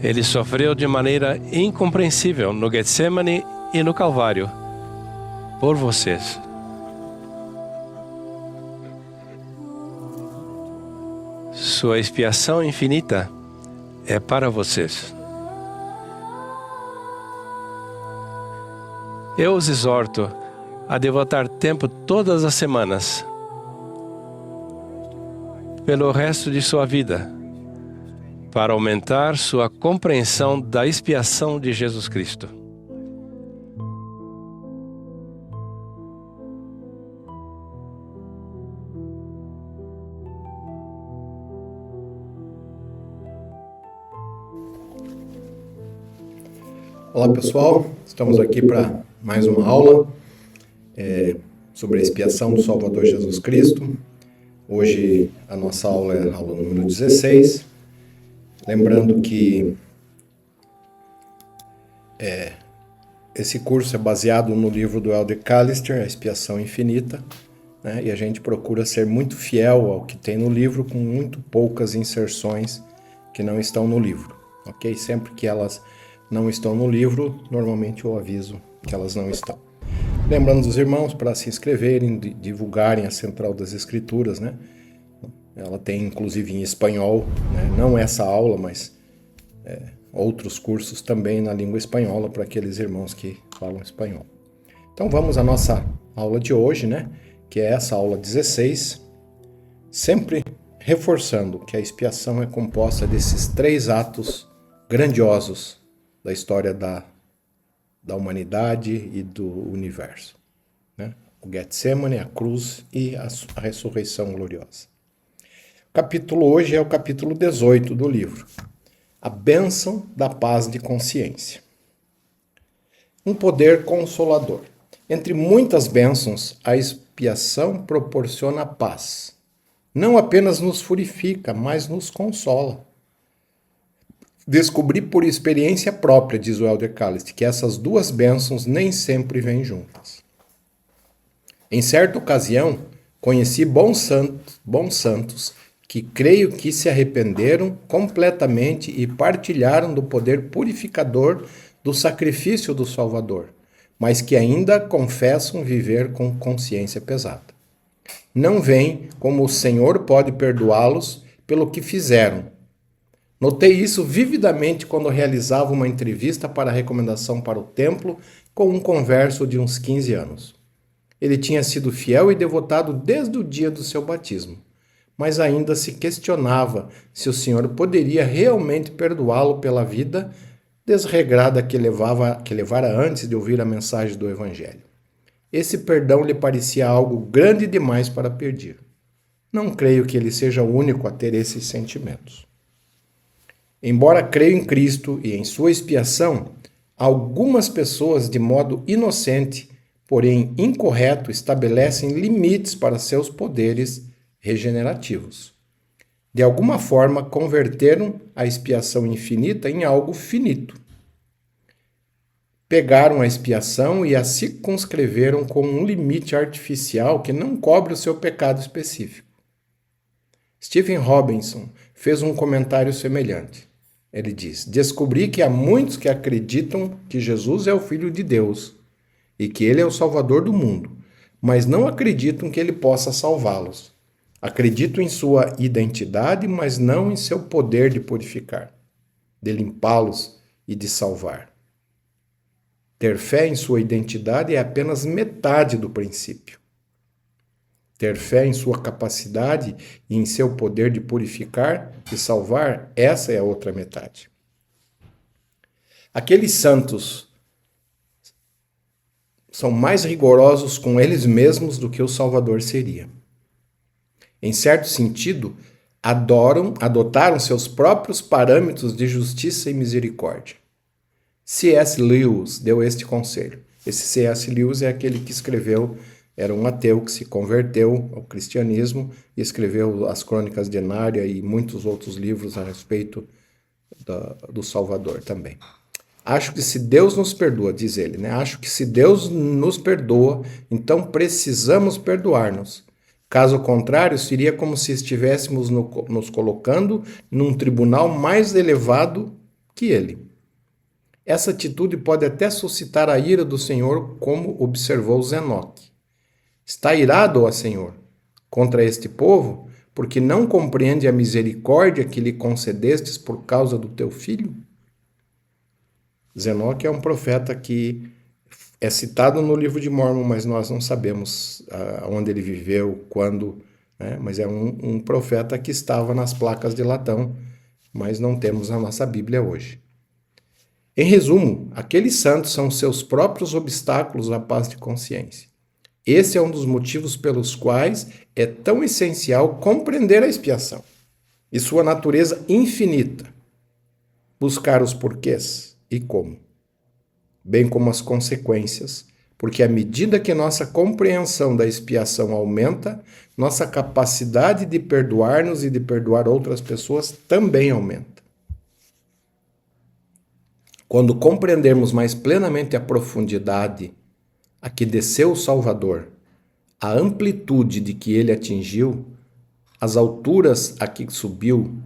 Ele sofreu de maneira incompreensível no Getsemane e no Calvário, por vocês. Sua expiação infinita é para vocês. Eu os exorto a devotar tempo todas as semanas, pelo resto de sua vida, para aumentar sua compreensão da expiação de Jesus Cristo. Olá pessoal, estamos aqui para mais uma aula sobre a expiação do Salvador Jesus Cristo. Hoje a nossa aula é a aula número 16. Lembrando que esse curso é baseado no livro do Elder Callister, A Expiação Infinita, né? E a gente procura ser muito fiel ao que tem no livro, com muito poucas inserções que não estão no livro, ok? Sempre que elas não estão no livro, normalmente eu aviso que elas não estão. Lembrando os irmãos para se inscreverem, divulgarem a Central das Escrituras, né? Ela tem inclusive em espanhol, né? Não essa aula, mas outros cursos também na língua espanhola para aqueles irmãos que falam espanhol. Então vamos à nossa aula de hoje, né? Que é essa aula 16, sempre reforçando que a expiação é composta desses 3 atos grandiosos da história da humanidade e do universo, né? O Getsemane, a cruz e a ressurreição gloriosa. O capítulo hoje é o capítulo 18 do livro, a bênção da paz de consciência. Um poder consolador. Entre muitas bênçãos, a expiação proporciona paz. Não apenas nos purifica, mas nos consola. Descobri por experiência própria, diz o Elder Callister, que essas 2 bênçãos nem sempre vêm juntas. Em certa ocasião, conheci bons santos que creio que se arrependeram completamente e partilharam do poder purificador do sacrifício do Salvador, mas que ainda confessam viver com consciência pesada. Não veem como o Senhor pode perdoá-los pelo que fizeram. Notei isso vividamente quando realizava uma entrevista para recomendação para o templo com um converso de uns 15 anos. Ele tinha sido fiel e devotado desde o dia do seu batismo, mas ainda se questionava se o Senhor poderia realmente perdoá-lo pela vida desregrada que levara antes de ouvir a mensagem do Evangelho. Esse perdão lhe parecia algo grande demais para pedir. Não creio que ele seja o único a ter esses sentimentos. Embora creio em Cristo e em sua expiação, algumas pessoas, de modo inocente, porém incorreto, estabelecem limites para seus poderes regenerativos. De alguma forma, converteram a expiação infinita em algo finito. Pegaram a expiação e a circunscreveram com um limite artificial que não cobre o seu pecado específico. Stephen Robinson fez um comentário semelhante. Ele diz: descobri que há muitos que acreditam que Jesus é o Filho de Deus e que ele é o Salvador do mundo, mas não acreditam que ele possa salvá-los. Acreditam em sua identidade, mas não em seu poder de purificar, de limpá-los e de salvar. Ter fé em sua identidade é apenas metade do princípio. Ter fé em sua capacidade e em seu poder de purificar e salvar, essa é a outra metade. Aqueles santos são mais rigorosos com eles mesmos do que o Salvador seria. Em certo sentido, adotaram seus próprios parâmetros de justiça e misericórdia. C.S. Lewis deu este conselho. Esse C.S. Lewis é aquele que escreveu, era um ateu que se converteu ao cristianismo e escreveu as Crônicas de Nárnia e muitos outros livros a respeito do Salvador também. Acho que se Deus nos perdoa, diz ele, né? Acho que se Deus nos perdoa, então precisamos perdoar-nos. Caso contrário, seria como se estivéssemos nos colocando num tribunal mais elevado que ele. Essa atitude pode até suscitar a ira do Senhor, como observou Enoque. Está irado, ó Senhor, contra este povo, porque não compreende a misericórdia que lhe concedestes por causa do teu filho? Enoque é um profeta que é citado no livro de Mórmon, mas nós não sabemos onde ele viveu, quando, né? Mas é um profeta que estava nas placas de latão, mas não temos na nossa Bíblia hoje. Em resumo, aqueles santos são seus próprios obstáculos à paz de consciência. Esse é um dos motivos pelos quais é tão essencial compreender a expiação e sua natureza infinita, buscar os porquês e como, bem como as consequências, porque à medida que nossa compreensão da expiação aumenta, nossa capacidade de perdoar-nos e de perdoar outras pessoas também aumenta. Quando compreendermos mais plenamente a profundidade a que desceu o Salvador, a amplitude de que ele atingiu, as alturas a que subiu,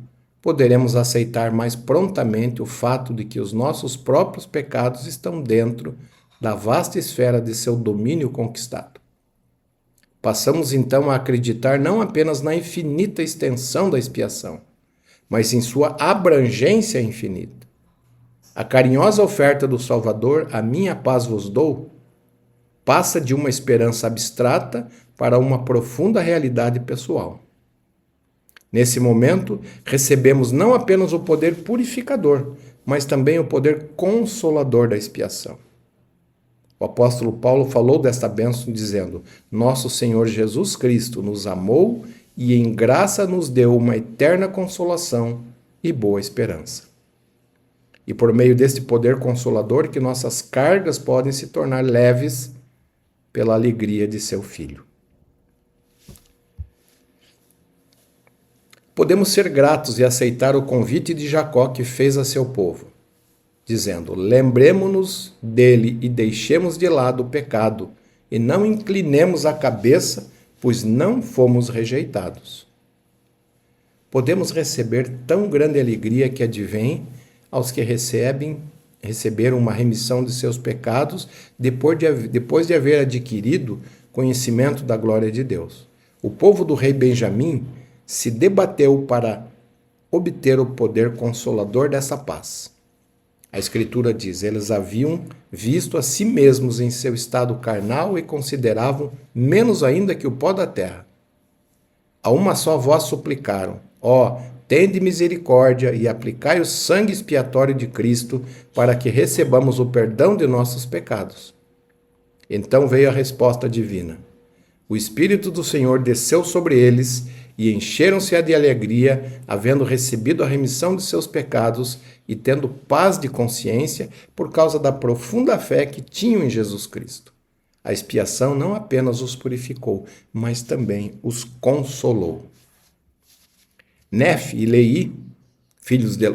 poderemos aceitar mais prontamente o fato de que os nossos próprios pecados estão dentro da vasta esfera de seu domínio conquistado. Passamos então a acreditar não apenas na infinita extensão da expiação, mas em sua abrangência infinita. A carinhosa oferta do Salvador, a minha paz vos dou, passa de uma esperança abstrata para uma profunda realidade pessoal. Nesse momento, recebemos não apenas o poder purificador, mas também o poder consolador da expiação. O apóstolo Paulo falou desta bênção dizendo: Nosso Senhor Jesus Cristo nos amou e em graça nos deu uma eterna consolação e boa esperança. E por meio deste poder consolador que nossas cargas podem se tornar leves pela alegria de seu Filho. Podemos ser gratos e aceitar o convite de Jacó que fez a seu povo, dizendo: lembremo-nos dele e deixemos de lado o pecado, e não inclinemos a cabeça, pois não fomos rejeitados. Podemos receber tão grande alegria que advém aos que receberam uma remissão de seus pecados depois de haver adquirido conhecimento da glória de Deus. O povo do rei Benjamim se debateu para obter o poder consolador dessa paz. A Escritura diz: eles haviam visto a si mesmos em seu estado carnal e consideravam menos ainda que o pó da terra. A uma só voz suplicaram: ó, tende misericórdia e aplicai o sangue expiatório de Cristo para que recebamos o perdão de nossos pecados. Então veio a resposta divina. O Espírito do Senhor desceu sobre eles e encheram-se de alegria, havendo recebido a remissão de seus pecados e tendo paz de consciência por causa da profunda fé que tinham em Jesus Cristo. A expiação não apenas os purificou, mas também os consolou. Nefe e Leí,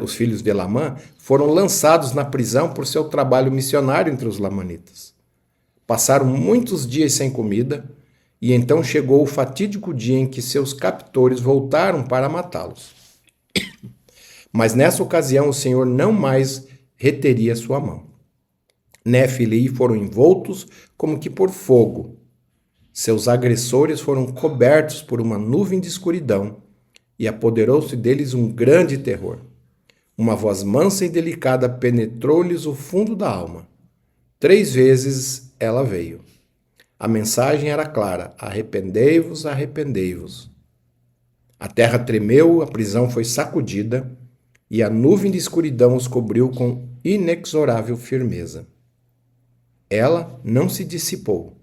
os filhos de Lamã, foram lançados na prisão por seu trabalho missionário entre os lamanitas. Passaram muitos dias sem comida, e então chegou o fatídico dia em que seus captores voltaram para matá-los. Mas nessa ocasião o Senhor não mais reteria sua mão. Nefe e Leí foram envoltos como que por fogo. Seus agressores foram cobertos por uma nuvem de escuridão, e apoderou-se deles um grande terror. Uma voz mansa e delicada penetrou-lhes o fundo da alma. 3 vezes ela veio. A mensagem era clara: arrependei-vos, arrependei-vos. A terra tremeu, a prisão foi sacudida, e a nuvem de escuridão os cobriu com inexorável firmeza. Ela não se dissipou.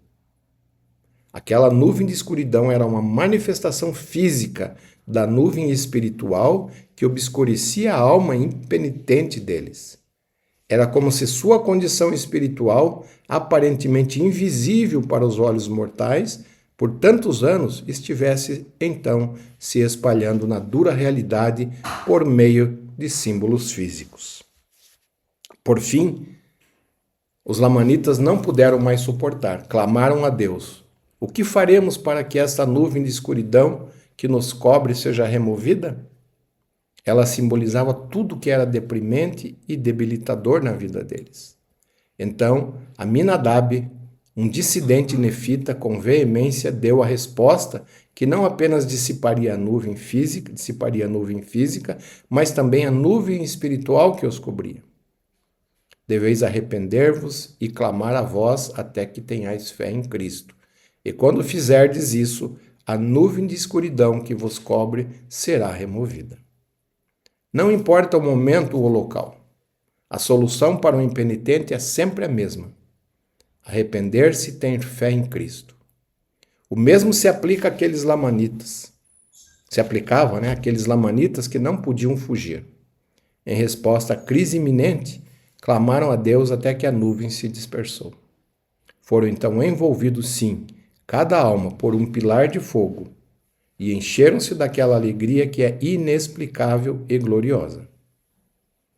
Aquela nuvem de escuridão era uma manifestação física da nuvem espiritual que obscurecia a alma impenitente deles. Era como se sua condição espiritual, aparentemente invisível para os olhos mortais, por tantos anos, estivesse então se espalhando na dura realidade por meio de símbolos físicos. Por fim, os lamanitas não puderam mais suportar, clamaram a Deus: o que faremos para que esta nuvem de escuridão que nos cobre seja removida? Ela simbolizava tudo que era deprimente e debilitador na vida deles. Então, Aminadab, um dissidente nefita, com veemência deu a resposta que não apenas dissiparia a nuvem física, mas também a nuvem espiritual que os cobria. Deveis arrepender-vos e clamar a vós até que tenhais fé em Cristo. E quando fizerdes isso, a nuvem de escuridão que vos cobre será removida. Não importa o momento ou o local. A solução para o impenitente é sempre a mesma. Arrepender-se e ter fé em Cristo. O mesmo se aplica àqueles lamanitas. Se aplicava, àqueles lamanitas que não podiam fugir. Em resposta à crise iminente, clamaram a Deus até que a nuvem se dispersou. Foram então envolvidos, sim, cada alma por um pilar de fogo, e encheram-se daquela alegria que é inexplicável e gloriosa.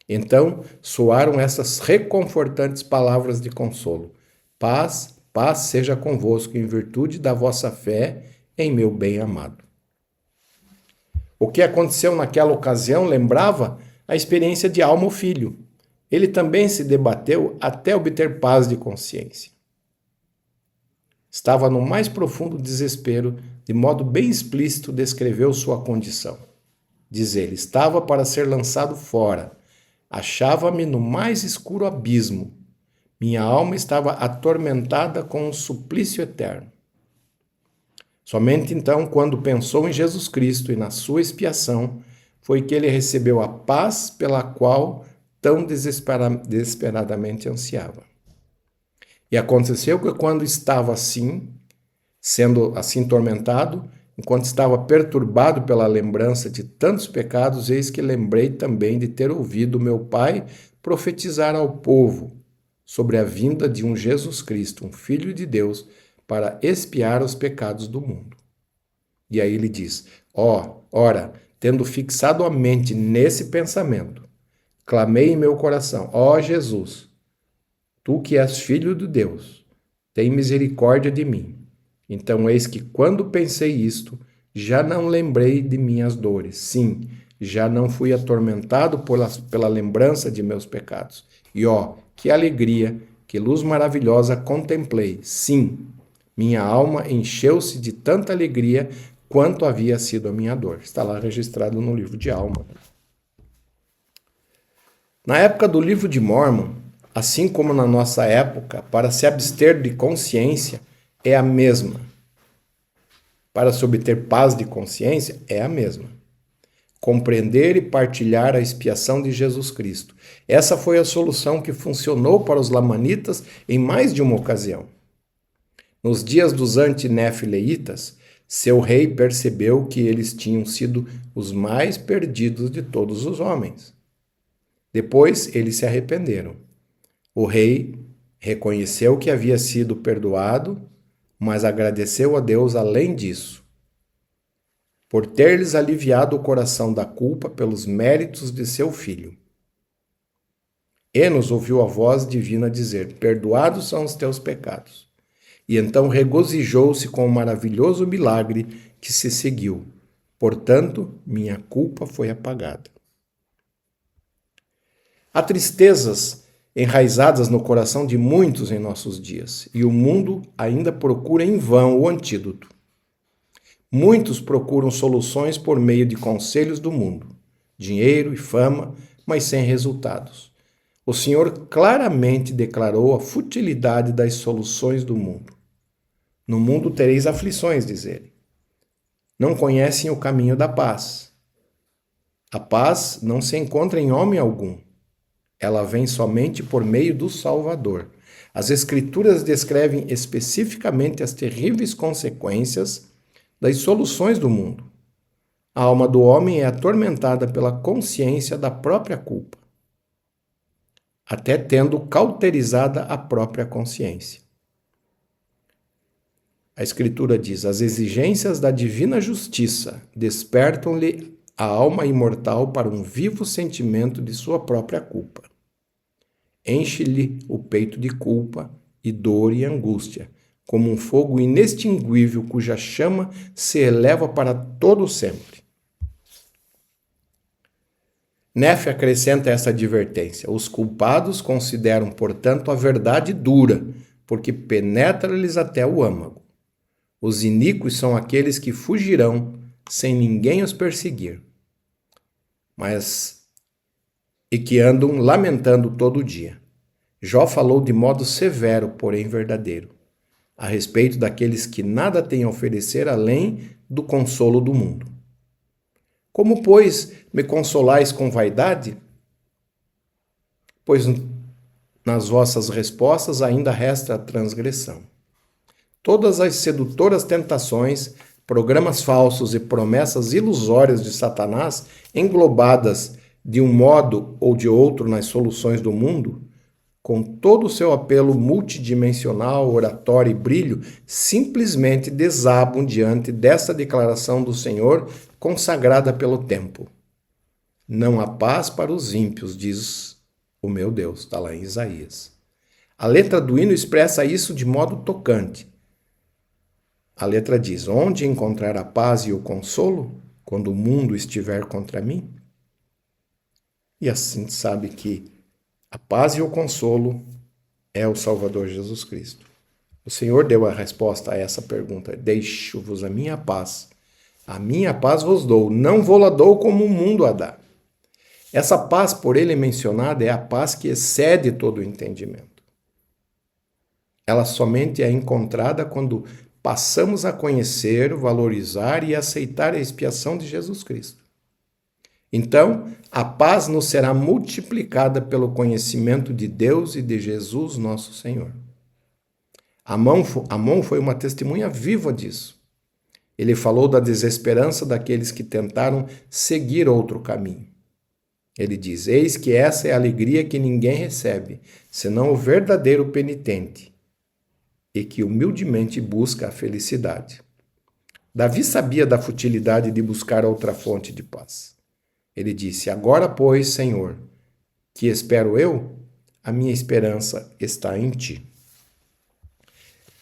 Então soaram essas reconfortantes palavras de consolo: paz, paz seja convosco em virtude da vossa fé em meu bem-amado. O que aconteceu naquela ocasião lembrava a experiência de Alma, o filho. Ele também se debateu até obter paz de consciência. Estava no mais profundo desespero, de modo bem explícito descreveu sua condição. Diz ele: estava para ser lançado fora, achava-me no mais escuro abismo, minha alma estava atormentada com um suplício eterno. Somente então, quando pensou em Jesus Cristo e na sua expiação, foi que ele recebeu a paz pela qual tão desesperadamente ansiava. E aconteceu que quando estava assim, sendo assim tormentado, enquanto estava perturbado pela lembrança de tantos pecados, eis que lembrei também de ter ouvido meu pai profetizar ao povo sobre a vinda de um Jesus Cristo, um Filho de Deus, para expiar os pecados do mundo. E aí ele diz: ora, tendo fixado a mente nesse pensamento, clamei em meu coração: ó Jesus, tu que és Filho de Deus, tem misericórdia de mim. Então eis que quando pensei isto, já não lembrei de minhas dores. Sim, já não fui atormentado pela lembrança de meus pecados. E que alegria, que luz maravilhosa contemplei. Sim, minha alma encheu-se de tanta alegria quanto havia sido a minha dor. Está lá registrado no livro de Alma. Na época do livro de Mórmon, assim como na nossa época, para se abster de consciência é a mesma. Para se obter paz de consciência é a mesma. Compreender e partilhar a expiação de Jesus Cristo. Essa foi a solução que funcionou para os lamanitas em mais de uma ocasião. Nos dias dos antinefileitas, seu rei percebeu que eles tinham sido os mais perdidos de todos os homens. Depois eles se arrependeram. O rei reconheceu que havia sido perdoado, mas agradeceu a Deus além disso, por ter-lhes aliviado o coração da culpa pelos méritos de seu filho. Enos ouviu a voz divina dizer: perdoados são os teus pecados. E então regozijou-se com o maravilhoso milagre que se seguiu. Portanto, minha culpa foi apagada. Há tristezas enraizadas no coração de muitos em nossos dias, e o mundo ainda procura em vão o antídoto. Muitos procuram soluções por meio de conselhos do mundo, dinheiro e fama, mas sem resultados. O Senhor claramente declarou a futilidade das soluções do mundo. No mundo tereis aflições, diz ele. Não conhecem o caminho da paz. A paz não se encontra em homem algum. Ela vem somente por meio do Salvador. As Escrituras descrevem especificamente as terríveis consequências das soluções do mundo. A alma do homem é atormentada pela consciência da própria culpa, até tendo cauterizada a própria consciência. A Escritura diz: as exigências da divina justiça despertam-lhe a alma imortal para um vivo sentimento de sua própria culpa. Enche-lhe o peito de culpa e dor e angústia, como um fogo inextinguível cuja chama se eleva para todo sempre. Nefe acrescenta essa advertência: os culpados consideram, portanto, a verdade dura, porque penetra-lhes até o âmago. Os iníquos são aqueles que fugirão sem ninguém os perseguir, e que andam lamentando todo dia. Jó falou de modo severo, porém verdadeiro, a respeito daqueles que nada têm a oferecer além do consolo do mundo. Como, pois, me consolais com vaidade? Pois nas vossas respostas ainda resta a transgressão. Todas as sedutoras tentações, programas falsos e promessas ilusórias de Satanás, englobadas de um modo ou de outro nas soluções do mundo, com todo o seu apelo multidimensional, oratório e brilho, simplesmente desabam diante desta declaração do Senhor consagrada pelo tempo. Não há paz para os ímpios, diz o meu Deus, está lá em Isaías. A letra do hino expressa isso de modo tocante. A letra diz: onde encontrar a paz e o consolo quando o mundo estiver contra mim? E assim sabe que a paz e o consolo é o Salvador Jesus Cristo. O Senhor deu a resposta a essa pergunta: deixo-vos a minha paz vos dou, não vou-la dou como o mundo a dá. Essa paz por ele mencionada é a paz que excede todo o entendimento. Ela somente é encontrada quando passamos a conhecer, valorizar e aceitar a expiação de Jesus Cristo. Então, a paz nos será multiplicada pelo conhecimento de Deus e de Jesus, nosso Senhor. Amon foi uma testemunha viva disso. Ele falou da desesperança daqueles que tentaram seguir outro caminho. Ele diz: eis que essa é a alegria que ninguém recebe, senão o verdadeiro penitente, e que humildemente busca a felicidade. Davi sabia da futilidade de buscar outra fonte de paz. Ele disse: agora, pois, Senhor, que espero eu? A minha esperança está em ti.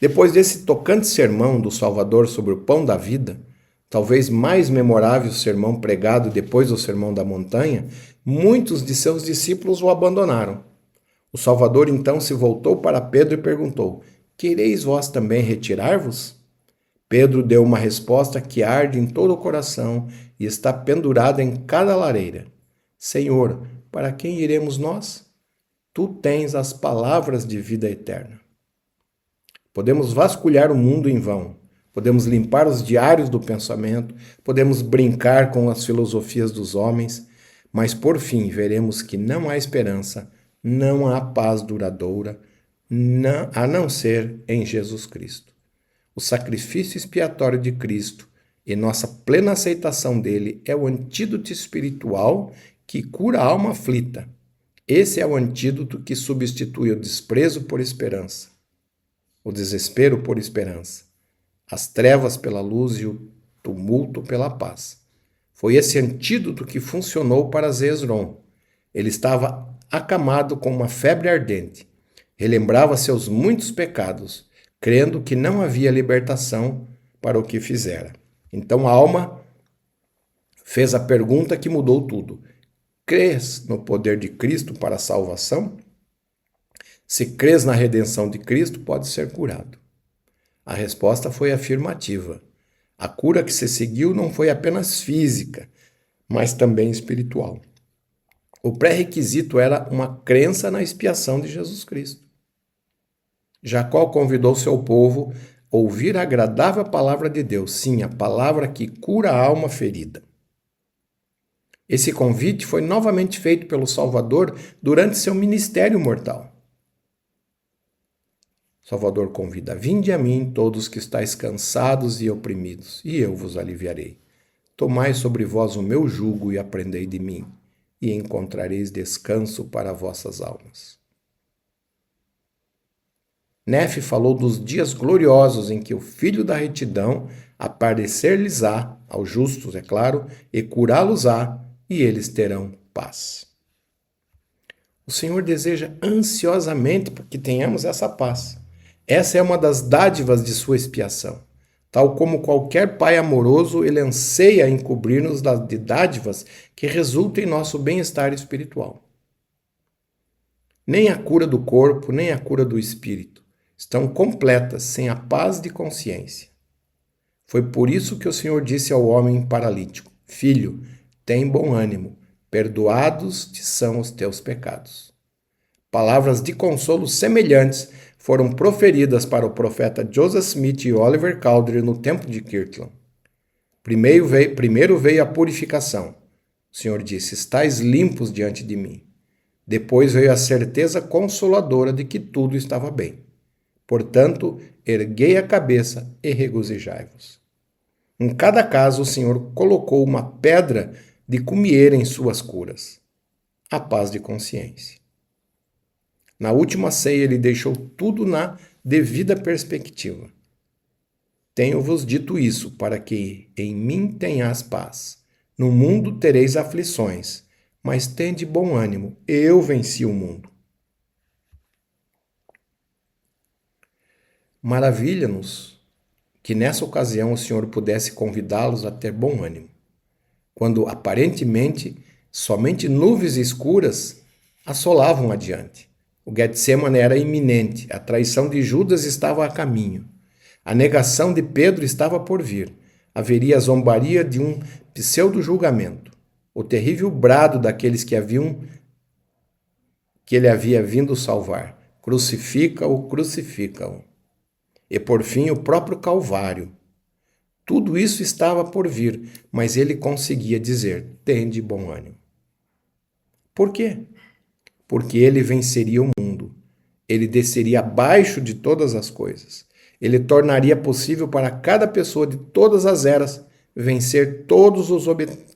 Depois desse tocante sermão do Salvador sobre o pão da vida, talvez mais memorável sermão pregado depois do Sermão da Montanha, muitos de seus discípulos o abandonaram. O Salvador então se voltou para Pedro e perguntou: quereis vós também retirar-vos? Pedro deu uma resposta que arde em todo o coração e está pendurada em cada lareira: Senhor, para quem iremos nós? Tu tens as palavras de vida eterna. Podemos vasculhar o mundo em vão, podemos limpar os diários do pensamento, podemos brincar com as filosofias dos homens, mas por fim veremos que não há esperança, não há paz duradoura, a não ser em Jesus Cristo. O sacrifício expiatório de Cristo e nossa plena aceitação dele é o antídoto espiritual que cura a alma aflita. Esse é o antídoto que substitui o desprezo por esperança, o desespero por esperança, as trevas pela luz e o tumulto pela paz. Foi esse antídoto que funcionou para Zezron. Ele estava acamado com uma febre ardente. Relembrava seus muitos pecados, crendo que não havia libertação para o que fizera. Então a alma fez a pergunta que mudou tudo: crês no poder de Cristo para a salvação? Se crês na redenção de Cristo, pode ser curado. A resposta foi afirmativa. A cura que se seguiu não foi apenas física, mas também espiritual. O pré-requisito era uma crença na expiação de Jesus Cristo. Jacó convidou seu povo a ouvir a agradável palavra de Deus, sim, a palavra que cura a alma ferida. Esse convite foi novamente feito pelo Salvador durante seu ministério mortal. Salvador convida: vinde a mim todos que estáis cansados e oprimidos, e eu vos aliviarei. Tomai sobre vós o meu jugo e aprendei de mim, e encontrareis descanso para vossas almas. Nefe falou dos dias gloriosos em que o Filho da retidão aparecer-lhes-á, aos justos, é claro, e curá-los-á, e eles terão paz. O Senhor deseja ansiosamente que tenhamos essa paz. Essa é uma das dádivas de sua expiação. Tal como qualquer pai amoroso, ele anseia em cobrir-nos de dádivas que resultem em nosso bem-estar espiritual. Nem a cura do corpo, nem a cura do espírito estão completas sem a paz de consciência. Foi por isso que o Senhor disse ao homem paralítico: Filho, tem bom ânimo, perdoados te são os teus pecados. Palavras de consolo semelhantes foram proferidas para o profeta Joseph Smith e Oliver Cowdery no tempo de Kirtland. Primeiro veio a purificação. O Senhor disse: Estais limpos diante de mim. Depois veio a certeza consoladora de que tudo estava bem. Portanto, erguei a cabeça e regozijai-vos. Em cada caso, o Senhor colocou uma pedra de cumieira em suas curas. A paz de consciência. Na última ceia, ele deixou tudo na devida perspectiva. Tenho-vos dito isso, para que em mim tenhas paz. No mundo tereis aflições, mas tende bom ânimo, eu venci o mundo. Maravilha-nos que nessa ocasião o Senhor pudesse convidá-los a ter bom ânimo, quando aparentemente somente nuvens escuras assolavam adiante. O Getsemane era iminente, a traição de Judas estava a caminho, a negação de Pedro estava por vir, haveria a zombaria de um pseudo-julgamento, o terrível brado daqueles que ele havia vindo salvar: crucifica-o, crucifica-o. E por fim o próprio Calvário. Tudo isso estava por vir, mas ele conseguia dizer: tende bom ânimo. Por quê? Porque ele venceria o mundo. Ele desceria abaixo de todas as coisas. Ele tornaria possível para cada pessoa de todas as eras vencer todos os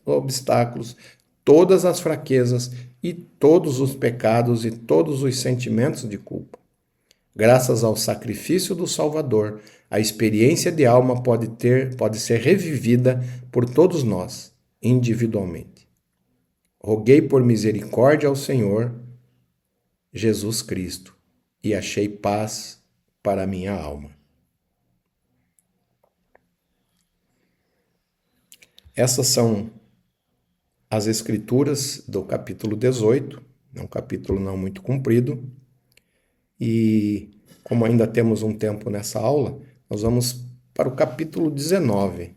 obstáculos, todas as fraquezas e todos os pecados e todos os sentimentos de culpa. Graças ao sacrifício do Salvador, a experiência de alma pode ser revivida por todos nós, individualmente. Roguei por misericórdia ao Senhor Jesus Cristo e achei paz para a minha alma. Essas são as escrituras do capítulo 18, é um capítulo não muito comprido, e como ainda temos um tempo nessa aula, nós vamos para o capítulo 19,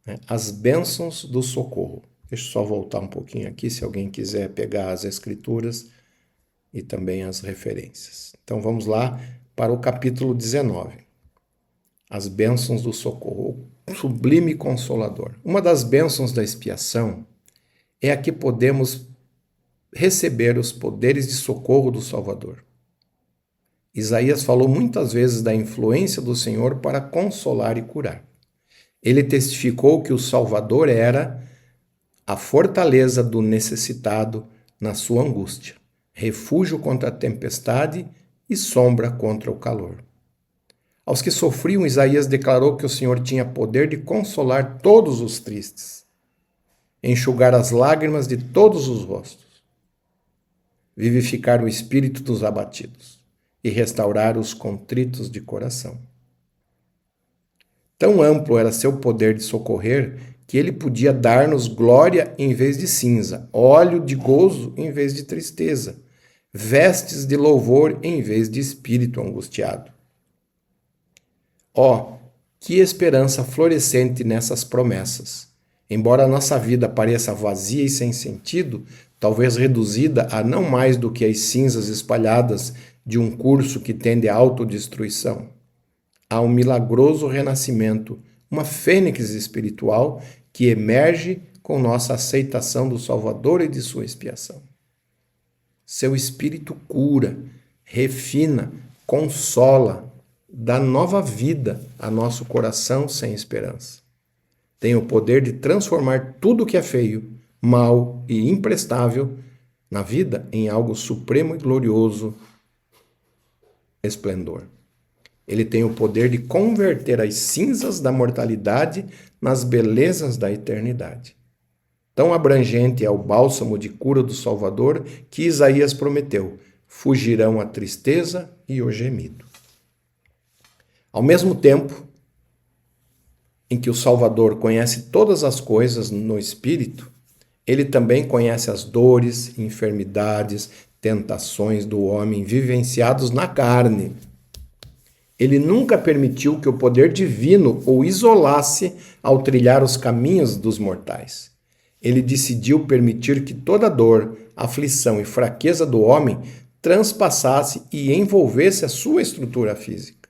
né? As bênçãos do socorro. Deixa eu só voltar um pouquinho aqui, se alguém quiser pegar as escrituras e também as referências. Então vamos lá para o capítulo 19. As bênçãos do socorro, o sublime consolador. Uma das bênçãos da expiação é a que podemos receber os poderes de socorro do Salvador. Isaías falou muitas vezes da influência do Senhor para consolar e curar. Ele testificou que o Salvador era a fortaleza do necessitado na sua angústia, refúgio contra a tempestade e sombra contra o calor. Aos que sofriam, Isaías declarou que o Senhor tinha poder de consolar todos os tristes, enxugar as lágrimas de todos os rostos, vivificar o espírito dos abatidos e restaurar os contritos de coração. Tão amplo era seu poder de socorrer que ele podia dar-nos glória em vez de cinza, óleo de gozo em vez de tristeza, vestes de louvor em vez de espírito angustiado. Que esperança florescente nessas promessas! Embora a nossa vida pareça vazia e sem sentido, talvez reduzida a não mais do que as cinzas espalhadas de um curso que tende à autodestruição, há um milagroso renascimento, uma fênix espiritual que emerge com nossa aceitação do Salvador e de sua expiação. Seu Espírito cura, refina, consola, dá nova vida a nosso coração sem esperança. Tem o poder de transformar tudo que é feio, mau e imprestável na vida em algo supremo e glorioso esplendor. Ele tem o poder de converter as cinzas da mortalidade nas belezas da eternidade. Tão abrangente é o bálsamo de cura do Salvador que Isaías prometeu: fugirão a tristeza e o gemido. Ao mesmo tempo, em que o Salvador conhece todas as coisas no Espírito, ele também conhece as dores, enfermidades, tentações do homem vivenciados na carne. Ele nunca permitiu que o poder divino o isolasse ao trilhar os caminhos dos mortais. Ele decidiu permitir que toda dor, aflição e fraqueza do homem transpassasse e envolvesse a sua estrutura física.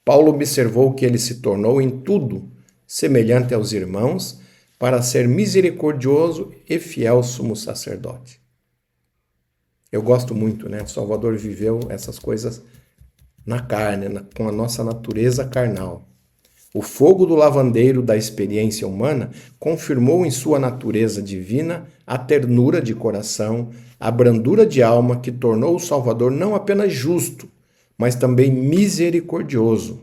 Paulo observou que ele se tornou em tudo semelhante aos irmãos para ser misericordioso e fiel sumo sacerdote. Eu gosto muito, né? O Salvador viveu essas coisas na carne, com a nossa natureza carnal. O fogo do lavandeiro da experiência humana confirmou em sua natureza divina a ternura de coração, a brandura de alma que tornou o Salvador não apenas justo, mas também misericordioso,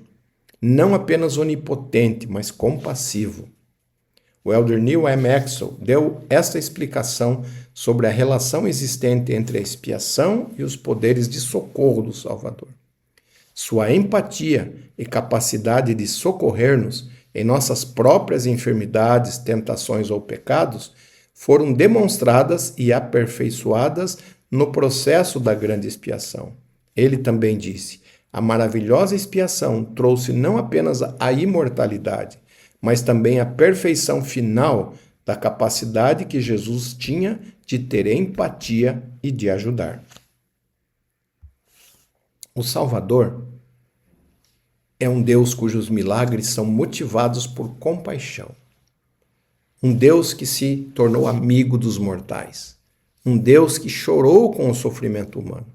não apenas onipotente, mas compassivo. O elder Neil M. Maxwell deu esta explicação sobre a relação existente entre a expiação e os poderes de socorro do Salvador. Sua empatia e capacidade de socorrer-nos em nossas próprias enfermidades, tentações ou pecados foram demonstradas e aperfeiçoadas no processo da grande expiação. Ele também disse: a maravilhosa expiação trouxe não apenas a imortalidade, mas também a perfeição final da capacidade que Jesus tinha de ter empatia e de ajudar. O Salvador é um Deus cujos milagres são motivados por compaixão. Um Deus que se tornou amigo dos mortais. Um Deus que chorou com o sofrimento humano.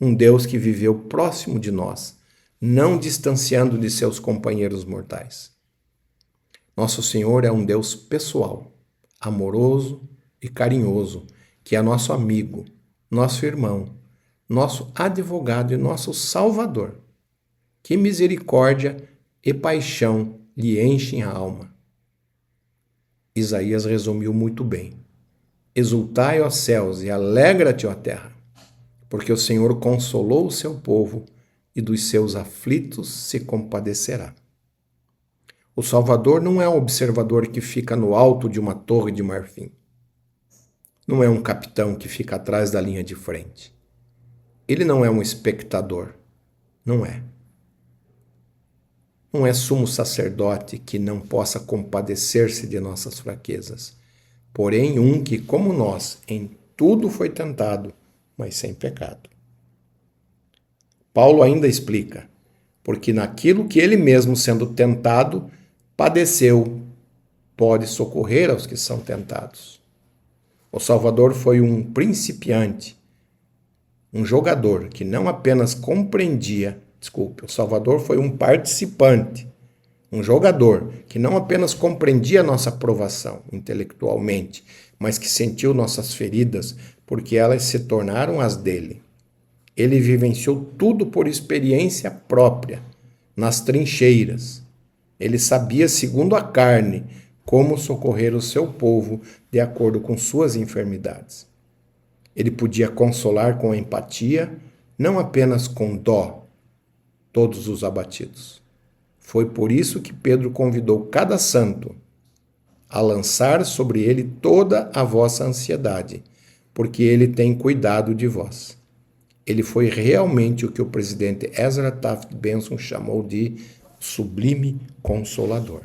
Um Deus que viveu próximo de nós, não distanciando de seus companheiros mortais. Nosso Senhor é um Deus pessoal, amoroso e carinhoso, que é nosso amigo, nosso irmão, nosso advogado e nosso Salvador. Que misericórdia e paixão lhe enchem a alma. Isaías resumiu muito bem. Exultai, ó céus, e alegra-te, ó terra, porque o Senhor consolou o seu povo e dos seus aflitos se compadecerá. O Salvador não é um observador que fica no alto de uma torre de marfim. Não é um capitão que fica atrás da linha de frente. Ele não é um espectador. Não é. Não é sumo sacerdote que não possa compadecer-se de nossas fraquezas, porém um que, como nós, em tudo foi tentado, mas sem pecado. Paulo ainda explica, porque naquilo que ele mesmo, sendo tentado, padeceu, pode socorrer aos que são tentados. O Salvador foi um principiante, um jogador que não apenas compreendia, o Salvador foi um participante, um jogador que não apenas compreendia nossa provação intelectualmente, mas que sentiu nossas feridas porque elas se tornaram as dele. Ele vivenciou tudo por experiência própria, nas trincheiras. Ele sabia, segundo a carne, como socorrer o seu povo de acordo com suas enfermidades. Ele podia consolar com empatia, não apenas com dó, todos os abatidos. Foi por isso que Pedro convidou cada santo a lançar sobre ele toda a vossa ansiedade, porque ele tem cuidado de vós. Ele foi realmente o que o presidente Ezra Taft Benson chamou de sublime consolador.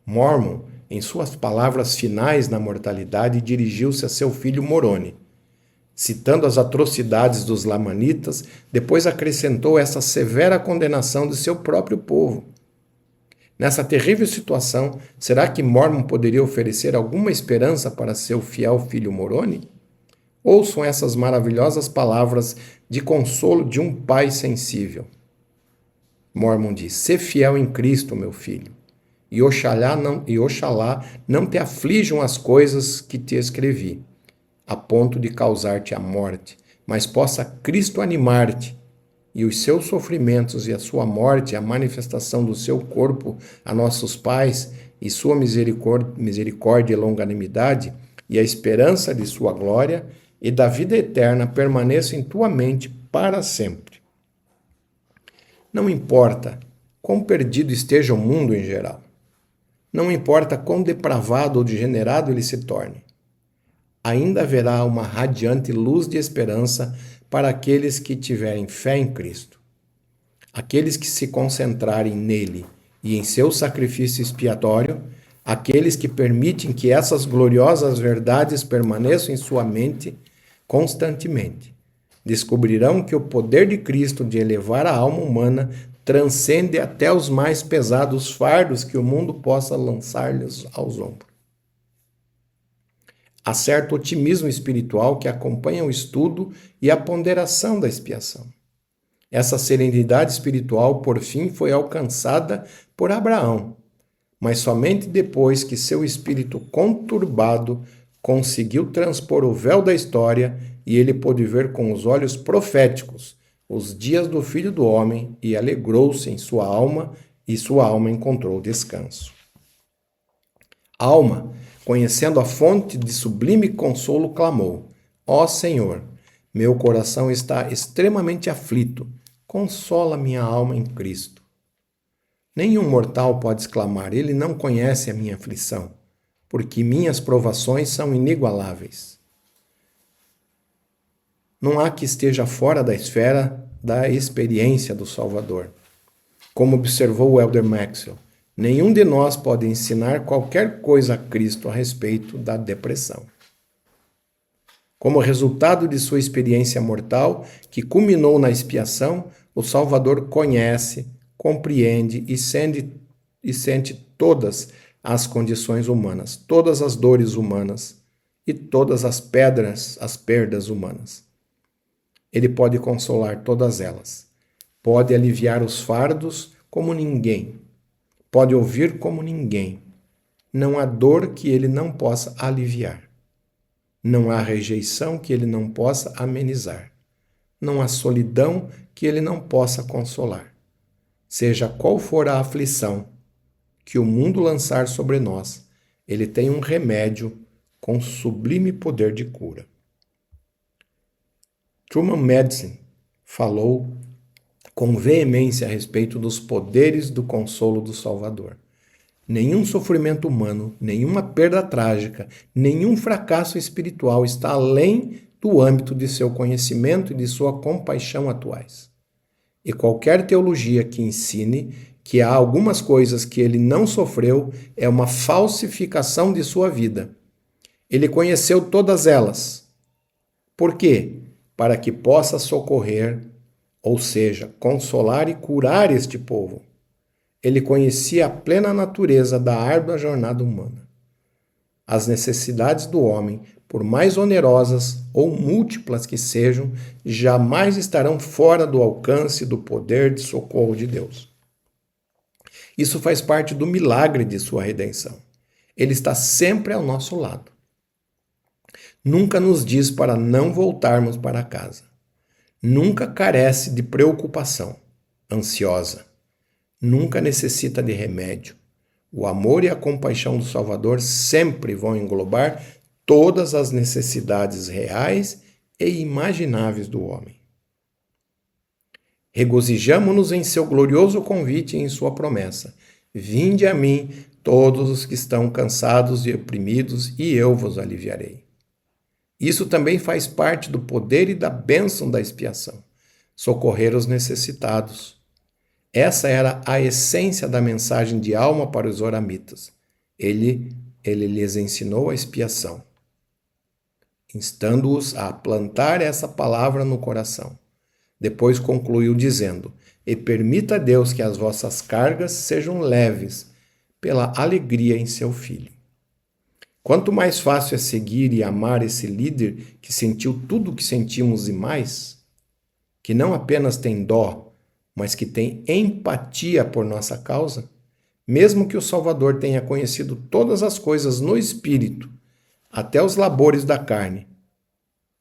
Mormon, em suas palavras finais na mortalidade, dirigiu-se a seu filho Moroni. Citando as atrocidades dos lamanitas, depois acrescentou essa severa condenação de seu próprio povo. Nessa terrível situação, será que Mormon poderia oferecer alguma esperança para seu fiel filho Moroni? Ouçam essas maravilhosas palavras de consolo de um pai sensível. Mormon diz: "Sê fiel em Cristo, meu filho, e oxalá não te aflijam as coisas que te escrevi, a ponto de causar-te a morte, mas possa Cristo animar-te, e os seus sofrimentos e a sua morte, a manifestação do seu corpo a nossos pais, e sua misericórdia e longanimidade, e a esperança de sua glória e da vida eterna permaneçam em tua mente para sempre." Não importa quão perdido esteja o mundo em geral. Não importa quão depravado ou degenerado ele se torne, ainda haverá uma radiante luz de esperança para aqueles que tiverem fé em Cristo. Aqueles que se concentrarem nele e em seu sacrifício expiatório, aqueles que permitem que essas gloriosas verdades permaneçam em sua mente constantemente, descobrirão que o poder de Cristo de elevar a alma humana transcende até os mais pesados fardos que o mundo possa lançar-lhes aos ombros. Há certo otimismo espiritual que acompanha o estudo e a ponderação da expiação. Essa serenidade espiritual, por fim, foi alcançada por Abraão, mas somente depois que seu espírito conturbado conseguiu transpor o véu da história e ele pôde ver com os olhos proféticos os dias do Filho do Homem e alegrou-se em sua alma e sua alma encontrou descanso. Alma, conhecendo a fonte de sublime consolo, clamou: Ó Senhor, meu coração está extremamente aflito, consola minha alma em Cristo. Nenhum mortal pode exclamar: Ele não conhece a minha aflição, porque minhas provações são inigualáveis. Não há que esteja fora da esfera da experiência do Salvador. Como observou o Elder Maxwell, nenhum de nós pode ensinar qualquer coisa a Cristo a respeito da depressão. Como resultado de sua experiência mortal, que culminou na expiação, o Salvador conhece, compreende e sente todas as condições humanas, todas as dores humanas e todas as perdas humanas. Ele pode consolar todas elas, pode aliviar os fardos como ninguém, pode ouvir como ninguém. Não há dor que ele não possa aliviar. Não há rejeição que ele não possa amenizar. Não há solidão que ele não possa consolar. Seja qual for a aflição que o mundo lançar sobre nós, ele tem um remédio com sublime poder de cura. Truman Madsen falou com veemência a respeito dos poderes do consolo do Salvador. Nenhum sofrimento humano, nenhuma perda trágica, nenhum fracasso espiritual está além do âmbito de seu conhecimento e de sua compaixão atuais. E qualquer teologia que ensine que há algumas coisas que ele não sofreu é uma falsificação de sua vida. Ele conheceu todas elas. Por quê? Para que possa socorrer, ou seja, consolar e curar este povo. Ele conhecia a plena natureza da árdua jornada humana. As necessidades do homem, por mais onerosas ou múltiplas que sejam, jamais estarão fora do alcance do poder de socorro de Deus. Isso faz parte do milagre de sua redenção. Ele está sempre ao nosso lado. Nunca nos diz para não voltarmos para casa. Nunca carece de preocupação, ansiosa. Nunca necessita de remédio. O amor e a compaixão do Salvador sempre vão englobar todas as necessidades reais e imagináveis do homem. Regozijamo-nos em seu glorioso convite e em sua promessa. Vinde a mim, todos os que estão cansados e oprimidos, e eu vos aliviarei. Isso também faz parte do poder e da bênção da expiação. Socorrer os necessitados. Essa era a essência da mensagem de alma para os oramitas. Ele lhes ensinou a expiação, instando-os a plantar essa palavra no coração. Depois concluiu dizendo: E permita a Deus que as vossas cargas sejam leves, pela alegria em seu Filho. Quanto mais fácil é seguir e amar esse líder que sentiu tudo o que sentimos e mais, que não apenas tem dó, mas que tem empatia por nossa causa, mesmo que o Salvador tenha conhecido todas as coisas no Espírito, até os labores da carne,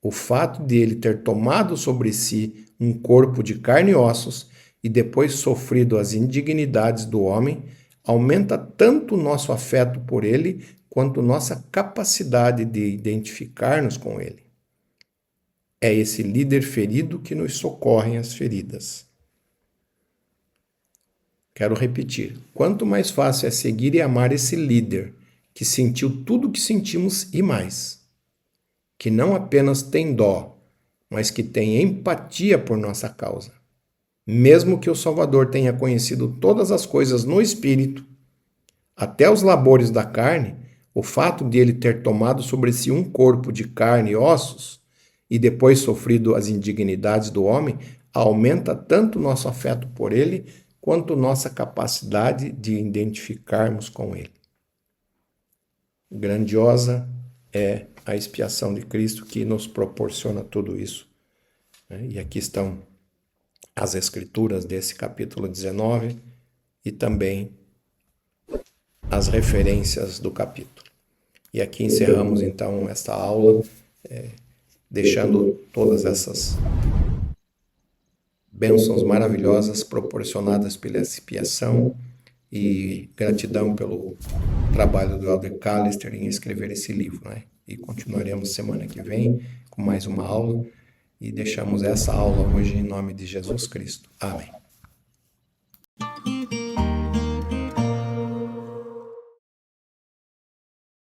o fato de ele ter tomado sobre si um corpo de carne e ossos e depois sofrido as indignidades do homem, aumenta tanto o nosso afeto por ele quanto nossa capacidade de identificar-nos com ele. É esse líder ferido que nos socorre as feridas. Quero repetir. Quanto mais fácil é seguir e amar esse líder que sentiu tudo o que sentimos e mais, que não apenas tem dó, mas que tem empatia por nossa causa. Mesmo que o Salvador tenha conhecido todas as coisas no Espírito, até os labores da carne, o fato de ele ter tomado sobre si um corpo de carne e ossos e depois sofrido as indignidades do homem, aumenta tanto nosso afeto por ele, quanto nossa capacidade de identificarmos com ele. Grandiosa é a expiação de Cristo que nos proporciona tudo isso. E aqui estão as escrituras desse capítulo 19 e também as referências do capítulo. E aqui encerramos então esta aula, deixando todas essas bênçãos maravilhosas proporcionadas pela expiação e gratidão pelo trabalho do Elder Callister em escrever esse livro, né? E continuaremos semana que vem com mais uma aula e deixamos essa aula hoje em nome de Jesus Cristo. Amém.